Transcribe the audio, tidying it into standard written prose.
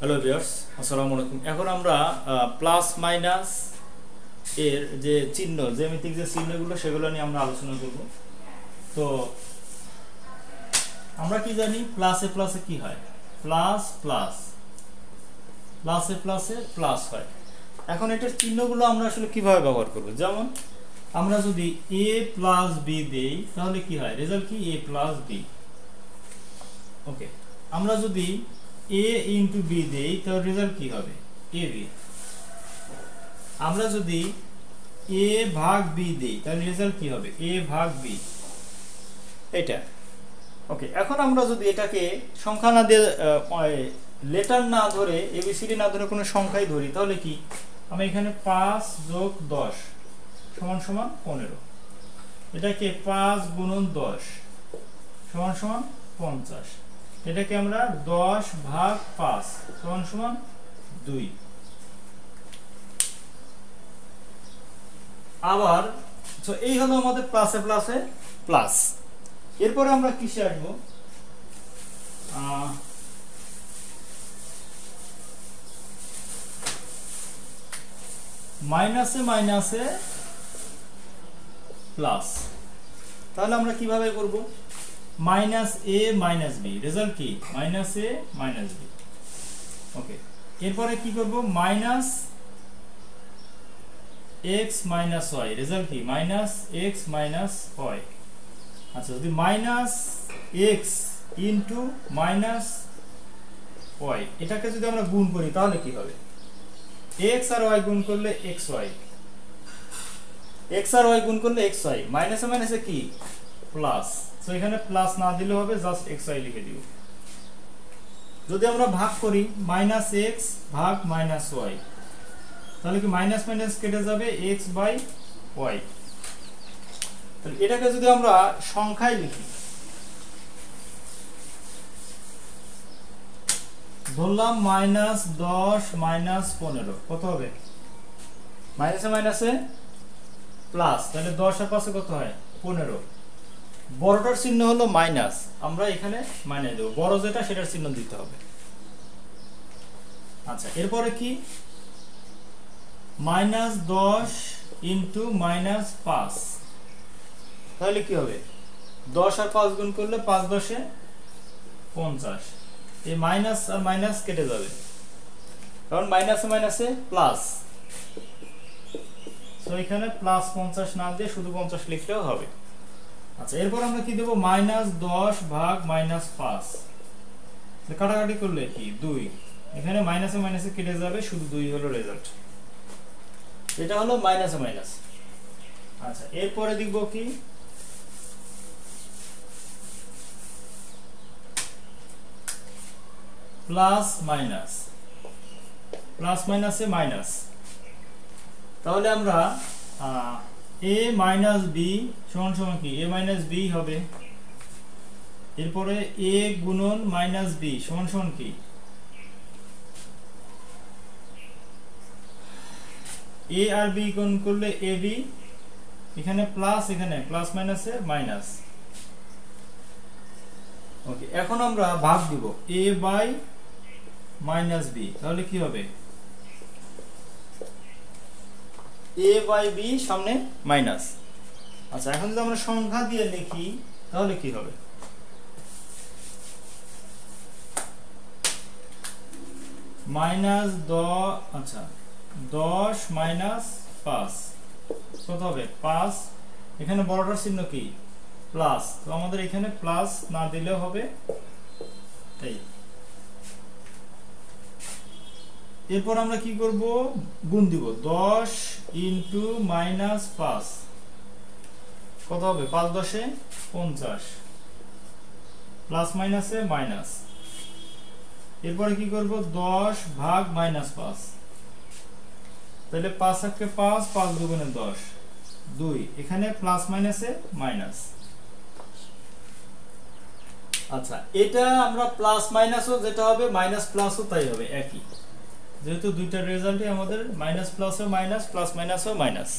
Hello viewers, আসসালামু আলাইকুম। এখন আমরা প্লাস মাইনাস এর যে চিহ্ন, জ্যামিতিক যে চিহ্নগুলো সেগুলো নিয়ে আমরা আলোচনা করব। তো আমরা কি জানি, প্লাসে প্লাসে কি হয়? প্লাস প্লাস প্লাসে প্লাসে প্লাস হয়। এখন এটার চিহ্নগুলো আমরা আসলে কিভাবে ব্যবহার করব? যেমন আমরা যদি a প্লাস বি দেই তাহলে কি হয়? রেজাল্ট কি? a plus B. ওকে, আমরা যদি a ইন্টু বি দেই তাহলে রেজাল্ট কি হবে? A B. আমরা যদি a ভাগ বি দেই তাহলে রেজাল্ট কি হবে? a ভাগ বি। এটা ওকে। এখন আমরা যদি এটাকে সংখ্যা না দিয়ে লেটার না ধরে এবিসিডি না ধরে কোনো সংখ্যাই ধরি তাহলে কি? আমরা এখানে 5 যোগ 10 সমান সমান 15। এটাকে 5 গুণন 10 সমান সমান 50। এটাকে আমরা 10 ভাগ 5 সমান সমান 2। আবার এই হলো আমাদের প্লাসে প্লাসে প্লাস। এরপরে আমরা কিসে আসবো? মাইনাসে মাইনাসে প্লাস। তাহলে আমরা কিভাবে করব? Minus A minus B, result কি? Minus A minus B. Okay, এরপরে কি করব? Minus X minus Y, result কি? Minus X minus Y. আচ্ছা, যদি minus X into minus Y এটাকে যদি আমরা গুণ করি তাহলে কি হবে? এক্স আর ওয়াই গুণ করলে এক্স ওয়াই, এক্স আর ওয়াই গুণ করলে এক্স ওয়াই। মাইনাসে মাইনাসে কি? প্লাস। তো এখানে প্লাস না দিলে হবে, জাস্ট এক্স ওয়াই লিখে দিব। যদি আমরা ভাগ করি মাইনাস এক্স ভাগ মাইনাস ওয়াই তাহলে কি? মাইনাস মাইনাস কেটে যাবে, এক্স বাই ওয়াই। তাহলে এটাকে যদি আমরা সংখ্যায় লিখি, ধরলাম মাইনাস 10 মাইনাস 15 কত হবে? মাইনাসে মাইনাসে প্লাস, তাহলে 10 আর 5 কত হয়? 15। বড়টার চিহ্ন হলো মাইনাস, আমরা এখানে মাইনাস দেব। বড় যেটা সেটার চিহ্ন দিতে হবে। আচ্ছা, এরপরে কি? মাইনাস 10 ইন্টু মাইনাস 5 তাহলে কি হবে? 10 আর 5 গুণ করলে 5 10 50। এই মাইনাস আর মাইনাস কেটে যাবে, কারণ মাইনাসে মাইনাসে প্লাস। তো এখানে প্লাস 50 না দিয়ে শুধু 50 লিখলেও হবে। আচ্ছা, এরপর আমরা কি দেব? মাইনাস 10 ভাগ মাইনাস 5, কাটাকাটি করলে কি? 2। এখানে মাইনাসে মাইনাসে কেটে যাবে, শুধু 2 হলো রেজাল্ট। এটা হলো মাইনাসে মাইনাস। আচ্ছা, এরপরে দেখব কি? প্লাস মাইনাস, প্লাস মাইনাসে মাইনাস। তাহলে আমরা a মাইনাস বি সমান সমান কি? a মাইনাস বি হবে। এরপরে a গুণন মাইনাস বি সমান সমান কি? a আর b গুণ করলে ab। এখানে প্লাস, এখানে প্লাস মাইনাসে মাইনাস। ওকে, এখন আমরা ভাগ দিব a বাই মাইনাস বি, তাহলে কি হবে? a বাই বি সামনে মাইনাস। আচ্ছা, এখন যদি আমরা সংখ্যা দিয়ে লিখি তাহলে কি হবে? মাইনাস 10 মাইনাস 5 কত হবে? 5। এখানে বড়টার চিহ্ন কি? প্লাস। তো আমাদের এখানে প্লাস না দিলেও হবে। এই এরপর আমরা কি করব? গুণ দিব। 10 ইন্টু মাইনাস 5 কত হবে? 5 10 50, প্লাস মাইনাসে মাইনাস। এরপরে কি করব? 10 ভাগ মাইনাস 5, তাহলে 5 একে 5, 5 দুগুণে 10, 2। এখানে প্লাস মাইনাসে মাইনাস। আচ্ছা, এটা আমরা প্লাস মাইনাসও যেটা হবে মাইনাস প্লাসও তাই হবে, একই। যেহেতু দুইটা রেজাল্টই আমাদের মাইনাস প্লাসও মাইনাস, প্লাস মাইনাসও মাইনাস।